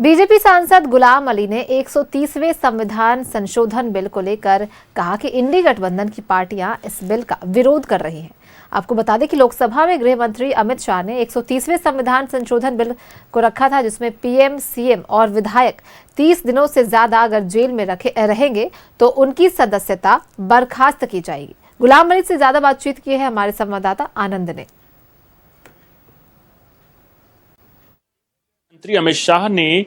BJP सांसद गुलाम अली ने 130वें संविधान संशोधन बिल को लेकर कहा कि इंडी गठबंधन की पार्टियां इस बिल का विरोध कर रही हैं। आपको बता दें कि लोकसभा में गृह मंत्री अमित शाह ने 130वें संविधान संशोधन बिल को रखा था, जिसमें पीएम, सीएम और विधायक 30 दिनों से ज्यादा अगर जेल में रहेंगे तो उनकी सदस्यता बर्खास्त की जाएगी। गुलाम अली से ज्यादा बातचीत की है हमारे संवाददाता आनंद ने। मंत्री अमित शाह ने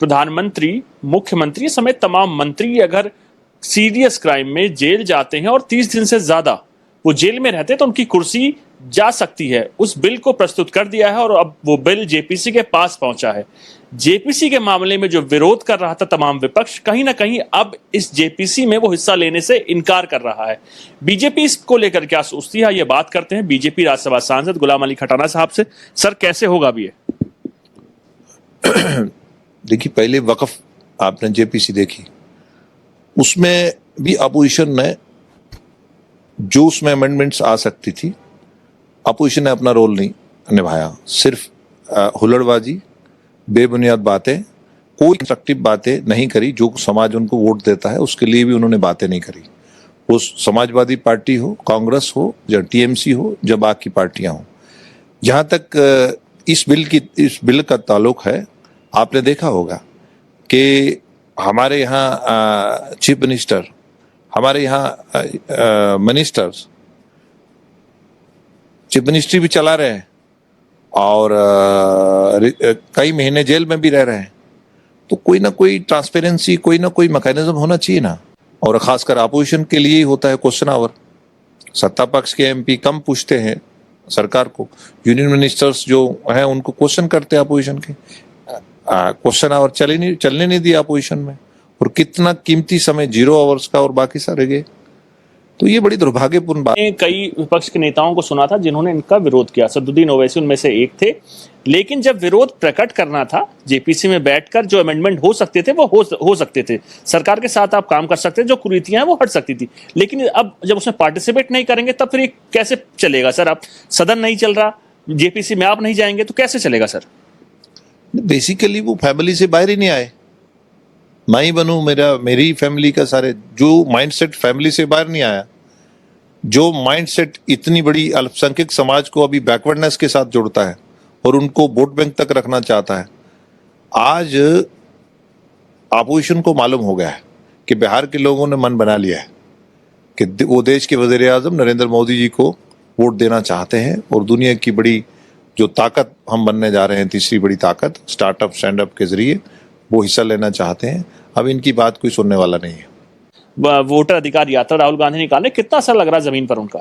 प्रधानमंत्री, मुख्यमंत्री समेत तमाम मंत्री अगर सीरियस क्राइम में जेल जाते हैं और 30 दिन से ज्यादा वो जेल में रहते हैं तो उनकी कुर्सी जा सकती है, उस बिल को प्रस्तुत कर दिया है और अब वो बिल जेपीसी के पास पहुंचा है। जेपीसी के मामले में जो विरोध कर रहा था तमाम विपक्ष, कहीं ना कहीं अब इस जेपीसी में वो हिस्सा लेने से इनकार कर रहा है। बीजेपी इसको लेकर क्या सोचती है, ये बात करते हैं बीजेपी राज्यसभा सांसद गुलाम अली खटाना साहब से। सर, कैसे होगा अभी ये? देखिए, पहले वक्फ आपने जेपीसी देखी, उसमें भी अपोजिशन ने जो उसमें अमेंडमेंट्स आ सकती थी, अपोजिशन ने अपना रोल नहीं निभाया। सिर्फ हुल्लड़बाजी, बेबुनियाद बातें, कोई कंस्ट्रक्टिव बातें नहीं करी। जो समाज उनको वोट देता है उसके लिए भी उन्होंने बातें नहीं करी। वो समाजवादी पार्टी हो, कांग्रेस हो, या टीएमसी हो, या बाकी पार्टियां हो। जहां तक इस बिल का ताल्लुक है, आपने देखा होगा कि हमारे यहाँ चीफ मिनिस्टर, हमारे यहाँ मिनिस्टर्स चीफ मिनिस्ट्री भी चला रहे हैं और कई महीने जेल में भी रह रहे हैं। तो कोई ना कोई ट्रांसपेरेंसी, कोई ना कोई मैकेनिज्म होना चाहिए ना। और खासकर अपोजिशन के लिए ही होता है क्वेश्चन आवर। सत्ता पक्ष के एमपी कम पूछते हैं सरकार को, यूनियन मिनिस्टर्स जो हैं उनको क्वेश्चन करते हैं अपोजिशन के। क्वेश्चन आवर चलने नहीं दिया अपोजिशन में, और कितना कीमती समय 0 आवर्स का और बाकी सारे गए। तो ये बड़ी दुर्भाग्यपूर्ण बात है। कई विपक्ष के नेताओं को सुना था जिन्होंने इनका विरोध किया, सदुद्दीन ओवैसी उनमें से एक थे। लेकिन जब विरोध प्रकट करना था, जेपीसी में बैठकर जो अमेंडमेंट हो सकते थे वो हो सकते थे, सरकार के साथ आप काम कर सकते थे, जो कुरीतियां हैं वो हट सकती थी। लेकिन अब जब उसमें पार्टिसिपेट नहीं करेंगे तब फिर ये कैसे चलेगा सर? आप सदन नहीं चल रहा, जेपीसी में आप नहीं जाएंगे तो कैसे चलेगा सर? बेसिकली वो फैमिली से बाहर ही नहीं आए। मैं ही बनूं, मेरी फैमिली का सारे जो माइंडसेट फैमिली से बाहर नहीं आया, जो माइंडसेट इतनी बड़ी अल्पसंख्यक समाज को अभी बैकवर्डनेस के साथ जोड़ता है और उनको वोट बैंक तक रखना चाहता है। आज अपोजिशन को मालूम हो गया है कि बिहार के लोगों ने मन बना लिया है कि वो देश के वजीर आजम नरेंद्र मोदी जी को वोट देना चाहते हैं, और दुनिया की बड़ी जो ताकत हम बनने जा रहे हैं, तीसरी बड़ी ताकत स्टार्टअप स्टैंडअप के जरिए, वो हिस्सा लेना चाहते हैं। अब इनकी बात कोई सुनने वाला नहीं है। वोटर अधिकार यात्रा राहुल गांधी निकाले, कितना असर लग रहा है जमीन पर उनका?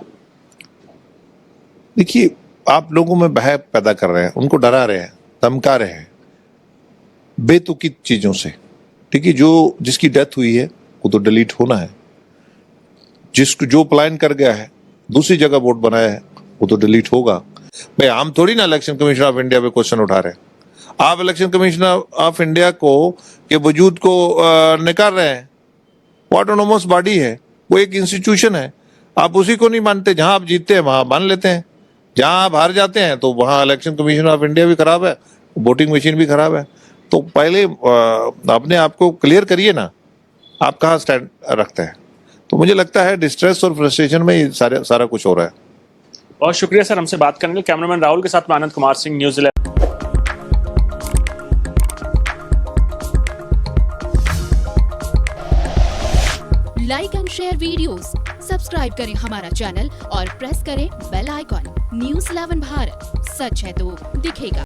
देखिए, आप लोगों में भय पैदा कर रहे हैं, उनको डरा रहे हैं, धमका रहे हैं बेतुकी चीजों से। ठीक है, जिसकी डेथ हुई है वो तो डिलीट होना है। जो प्लान कर गया है, दूसरी जगह वोट बनाया है, वो तो डिलीट होगा। भाई, हम थोड़ी ना इलेक्शन कमीशन ऑफ इंडिया पे क्वेश्चन उठा रहे हैं। आप इलेक्शन कमीशन ऑफ इंडिया को के वजूद को नकार रहे हैं। वो ऑटोनोमस बॉडी है, वो एक इंस्टीट्यूशन है। आप उसी को नहीं मानते। जहां आप जीतते हैं वहां मान लेते हैं, जहां आप हार जाते हैं तो वहां इलेक्शन कमीशन ऑफ इंडिया भी खराब है, वोटिंग मशीन भी खराब है। तो पहले अपने आप को क्लियर करिए ना, आप कहाँ स्टैंड रखते हैं। तो मुझे लगता है डिस्ट्रेस और फ्रस्ट्रेशन में ये सारा कुछ हो रहा है। बहुत शुक्रिया सर हमसे बात करने के लिए। कैमरामैन राहुल के साथ मैं Anand Kumar Singh, news 11। Like and share videos, subscribe करें हमारा चैनल और प्रेस करें बेल आइकॉन। न्यूज़ 11 भारत, सच है तो दिखेगा।